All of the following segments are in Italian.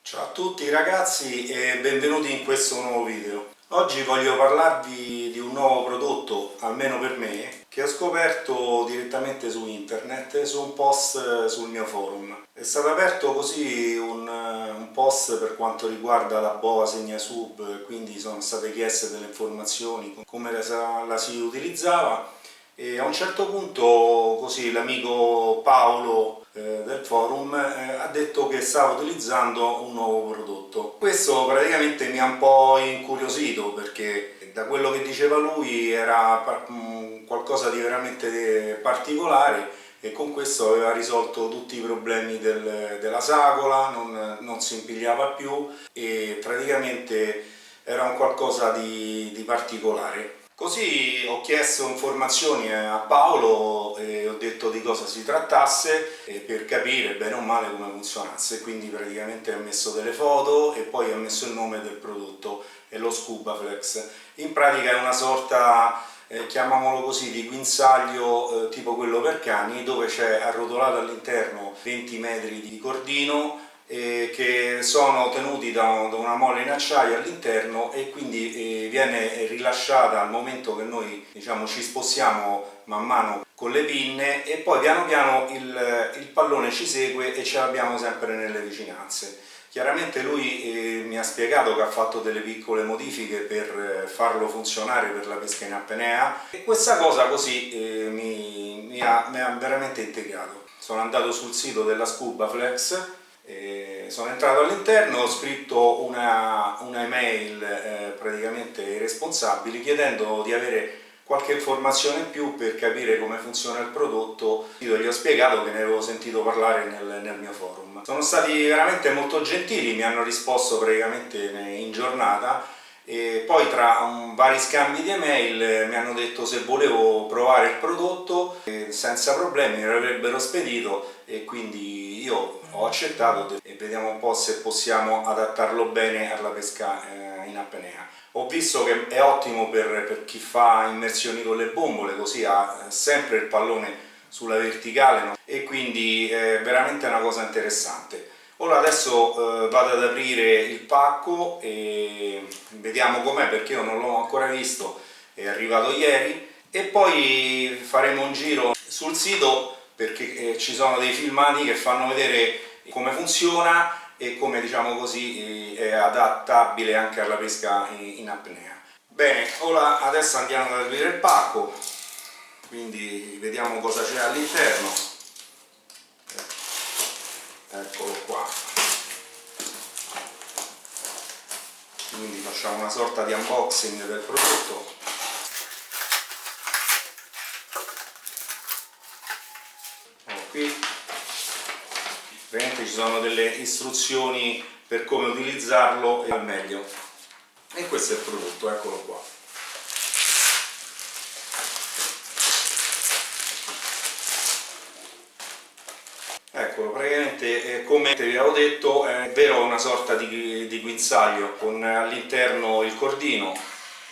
Ciao a tutti ragazzi e benvenuti in questo nuovo video. Oggi voglio parlarvi di un nuovo prodotto, almeno per me, che ho scoperto direttamente su internet, su un post sul mio forum. È stato aperto così un post per quanto riguarda la boa Segnasub, quindi sono state chieste delle informazioni, come la si utilizzava, e a un certo punto così l'amico Paolo del forum ha detto che stava utilizzando un nuovo prodotto. Questo praticamente mi ha un po' incuriosito, perché da quello che diceva lui era qualcosa di veramente particolare, e con questo aveva risolto tutti i problemi della sagola, non si impigliava più e praticamente era un qualcosa di particolare. Così ho chiesto informazioni a Paolo e ho detto di cosa si trattasse per capire bene o male come funzionasse. Quindi praticamente ha messo delle foto e poi ha messo il nome del prodotto, è lo Scubaflex. In pratica è una sorta, chiamiamolo così, di guinzaglio tipo quello per cani, dove c'è arrotolato all'interno 20 metri di cordino che sono tenuti da una molla in acciaio all'interno, e quindi viene rilasciata al momento che noi, diciamo, ci spostiamo man mano con le pinne, e poi piano piano il pallone ci segue e ce l'abbiamo sempre nelle vicinanze. Chiaramente lui mi ha spiegato che ha fatto delle piccole modifiche per farlo funzionare per la pesca in apnea, e questa cosa così mi ha veramente integrato. Sono andato sul sito della Scubaflex, sono entrato all'interno, ho scritto una email praticamente ai responsabili, chiedendo di avere qualche informazione in più per capire come funziona il prodotto. Io gli ho spiegato che ne avevo sentito parlare nel mio forum. Sono stati veramente molto gentili, mi hanno risposto praticamente in giornata, e poi tra vari scambi di email mi hanno detto se volevo provare il prodotto senza problemi me l'avrebbero spedito, e quindi io ho accettato e vediamo un po' se possiamo adattarlo bene alla pesca in apnea. Ho visto che è ottimo per chi fa immersioni con le bombole, così ha sempre il pallone sulla verticale, no? E quindi è veramente una cosa interessante. Ora adesso vado ad aprire il pacco e vediamo com'è, perché io non l'ho ancora visto, è arrivato ieri, e poi faremo un giro sul sito, perché ci sono dei filmati che fanno vedere come funziona e come, diciamo così, è adattabile anche alla pesca in apnea. Bene, ora adesso andiamo ad aprire il pacco, quindi vediamo cosa c'è all'interno. Eccolo qua. Quindi facciamo una sorta di unboxing del prodotto. Qui ovviamente ci sono delle istruzioni per come utilizzarlo al meglio, e questo è il prodotto, eccolo qua. Eccolo, praticamente come vi avevo detto è vero, una sorta di guinzaglio con all'interno il cordino,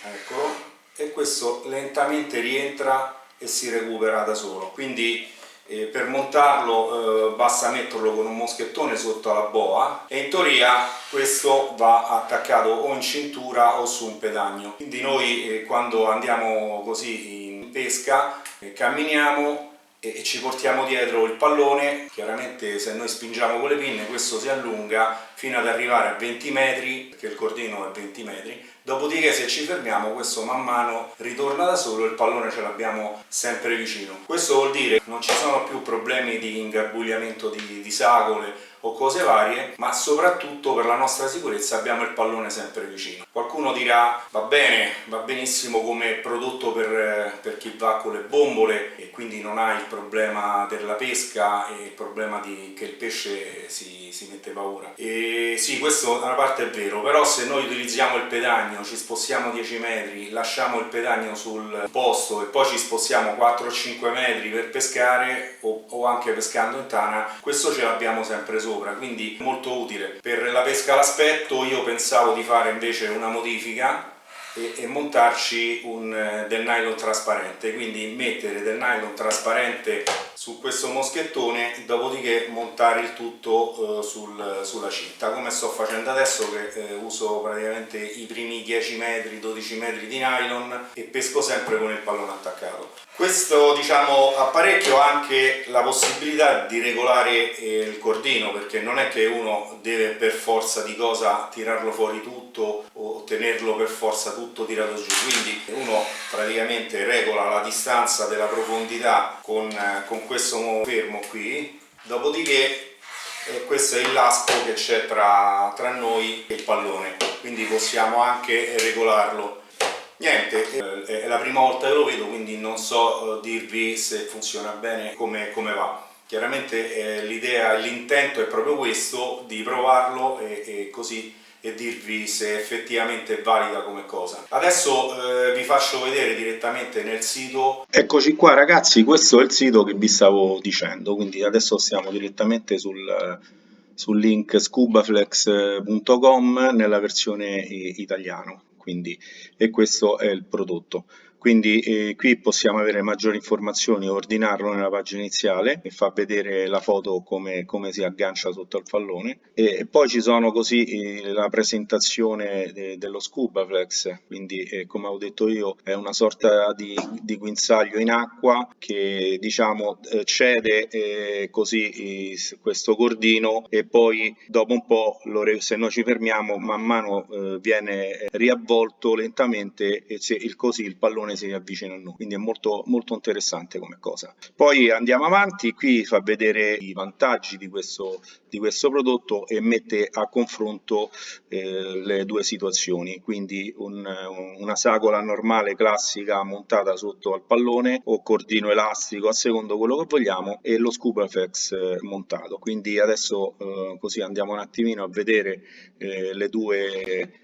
eccolo, e questo lentamente rientra e si recupera da solo. Quindi per montarlo basta metterlo con un moschettone sotto la boa, e in teoria questo va attaccato o in cintura o su un pedagno. Quindi noi quando andiamo così in pesca camminiamo e ci portiamo dietro il pallone. Chiaramente se noi spingiamo con le pinne questo si allunga fino ad arrivare a 20 metri, perché il cordino è 20 metri, dopodiché se ci fermiamo questo man mano ritorna da solo, il pallone ce l'abbiamo sempre vicino. Questo vuol dire che non ci sono più problemi di ingarbugliamento di sagole o cose varie, ma soprattutto per la nostra sicurezza abbiamo il pallone sempre vicino. Qualcuno dirà va bene, va benissimo come prodotto per chi va con le bombole e quindi non ha il problema della pesca e il problema che il pesce si mette paura. E sì, questo da una parte è vero, però se noi utilizziamo il pedagno, ci spostiamo 10 metri, lasciamo il pedagno sul posto e poi ci spostiamo 4-5 metri per pescare o anche pescando in tana, questo ce l'abbiamo sempre sopra, quindi molto utile. Per la pesca all'aspetto io pensavo di fare invece una modifica e montarci del nylon trasparente, quindi mettere del nylon trasparente su questo moschettone, dopodiché montare il tutto sulla cinta, come sto facendo adesso, che uso praticamente i primi 10 metri, 12 metri di nylon e pesco sempre con il pallone attaccato. Questo, diciamo, apparecchio ha anche la possibilità di regolare il cordino, perché non è che uno deve per forza di cosa tirarlo fuori tutto o tenerlo per forza tutto tirato giù, quindi uno praticamente regola la distanza della profondità con questo fermo qui, dopodiché questo è il lasco che c'è tra noi e il pallone, quindi possiamo anche regolarlo. Niente, è la prima volta che lo vedo, quindi non so dirvi se funziona bene, come va. Chiaramente l'idea e l'intento è proprio questo, di provarlo e così e dirvi se effettivamente è valida come cosa. Adesso vi faccio vedere direttamente nel sito. Eccoci qua ragazzi, questo è il sito che vi stavo dicendo, quindi adesso stiamo direttamente sul link scubaflex.com nella versione italiano, quindi, e questo è il prodotto. Quindi qui possiamo avere maggiori informazioni, ordinarlo nella pagina iniziale e fa vedere la foto come si aggancia sotto al pallone, e poi ci sono così la presentazione dello Scubaflex, quindi come ho detto io è una sorta di guinzaglio in acqua che diciamo cede così questo cordino, e poi dopo un po' se noi ci fermiamo man mano viene riavvolto lentamente e così il pallone si riavvicina a noi, quindi è molto, molto interessante come cosa. Poi andiamo avanti, qui fa vedere i vantaggi di questo prodotto e mette a confronto le due situazioni, quindi una sagola normale classica montata sotto al pallone o cordino elastico a secondo quello che vogliamo, e lo Scubaflex montato. Quindi adesso così andiamo un attimino a vedere le due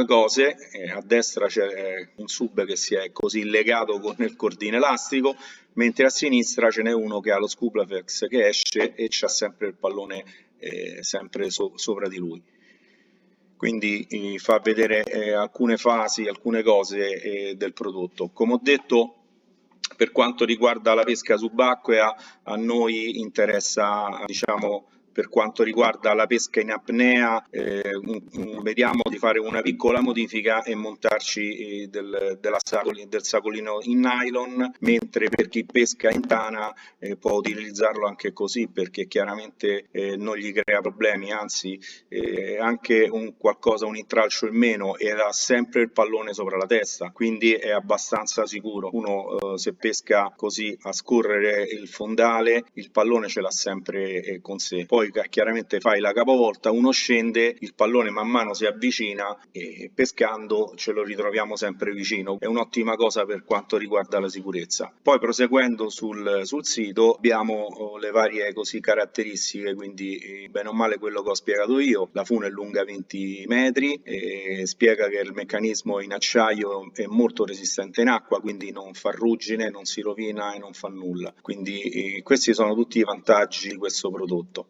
cose. A destra c'è un sub che si è così legato con il cordino elastico, mentre a sinistra ce n'è uno che ha lo Scubaflex che esce e c'ha sempre il pallone sempre sopra di lui. Quindi fa vedere alcune fasi, alcune cose del prodotto. Come ho detto, per quanto riguarda la pesca subacquea, a noi interessa, diciamo, per quanto riguarda la pesca in apnea, vediamo di fare una piccola modifica e montarci del sacolino in nylon, mentre per chi pesca in tana può utilizzarlo anche così, perché chiaramente non gli crea problemi, anzi anche un intralcio in meno, e ha sempre il pallone sopra la testa, quindi è abbastanza sicuro. Uno se pesca così a scorrere il fondale, il pallone ce l'ha sempre con sé. Poi chiaramente fai la capovolta, uno scende, il pallone man mano si avvicina e pescando ce lo ritroviamo sempre vicino. È un'ottima cosa per quanto riguarda la sicurezza. Poi proseguendo sul sito abbiamo le varie caratteristiche, quindi bene o male quello che ho spiegato io. La fune è lunga 20 metri, spiega che il meccanismo in acciaio è molto resistente in acqua, quindi non fa ruggine, non si rovina e non fa nulla. Quindi questi sono tutti i vantaggi di questo prodotto.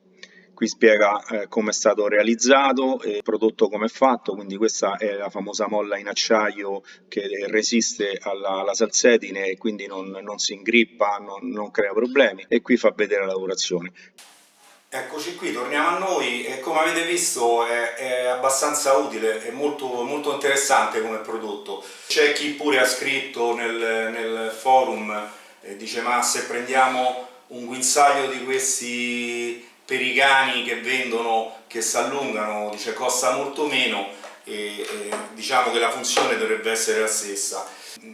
Qui spiega come è stato realizzato e il prodotto come è fatto, quindi questa è la famosa molla in acciaio che resiste alla salsedine e quindi non si ingrippa, non crea problemi, e qui fa vedere la lavorazione. Eccoci qui, torniamo a noi, e come avete visto è abbastanza utile, è molto, molto interessante come prodotto. C'è chi pure ha scritto nel forum, dice: ma se prendiamo un guinzaglio di questi per i cani che vendono, che si allungano, dice costa molto meno e diciamo che la funzione dovrebbe essere la stessa.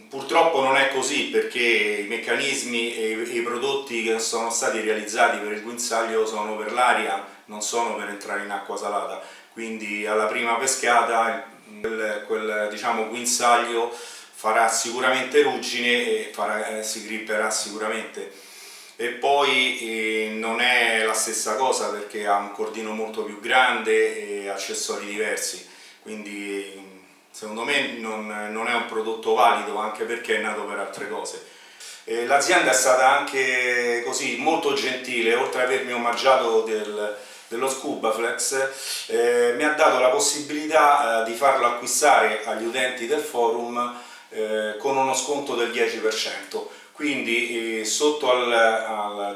Purtroppo non è così, perché i meccanismi e i prodotti che sono stati realizzati per il guinzaglio sono per l'aria, non sono per entrare in acqua salata, quindi alla prima pescata quel diciamo, guinzaglio farà sicuramente ruggine e si gripperà sicuramente. E poi non è la stessa cosa perché ha un cordino molto più grande e accessori diversi, quindi secondo me non è un prodotto valido, anche perché è nato per altre cose. L'azienda è stata anche così molto gentile, oltre ad avermi omaggiato dello Scubaflex, mi ha dato la possibilità di farlo acquistare agli utenti del forum con uno sconto del 10%. quindi sotto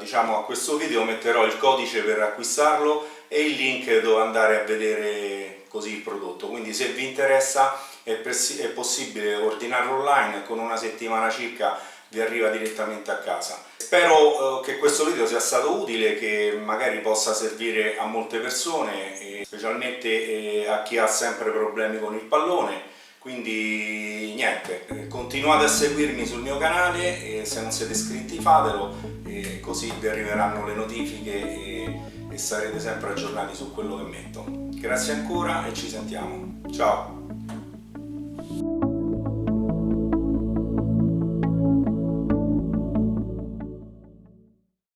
diciamo, a questo video metterò il codice per acquistarlo e il link dove andare a vedere così il prodotto, quindi se vi interessa è possibile ordinarlo online, con una settimana circa vi arriva direttamente a casa. Spero che questo video sia stato utile, che magari possa servire a molte persone, specialmente a chi ha sempre problemi con il pallone. Quindi niente, continuate a seguirmi sul mio canale e se non siete iscritti fatelo, e così vi arriveranno le notifiche e sarete sempre aggiornati su quello che metto. Grazie ancora e ci sentiamo. Ciao!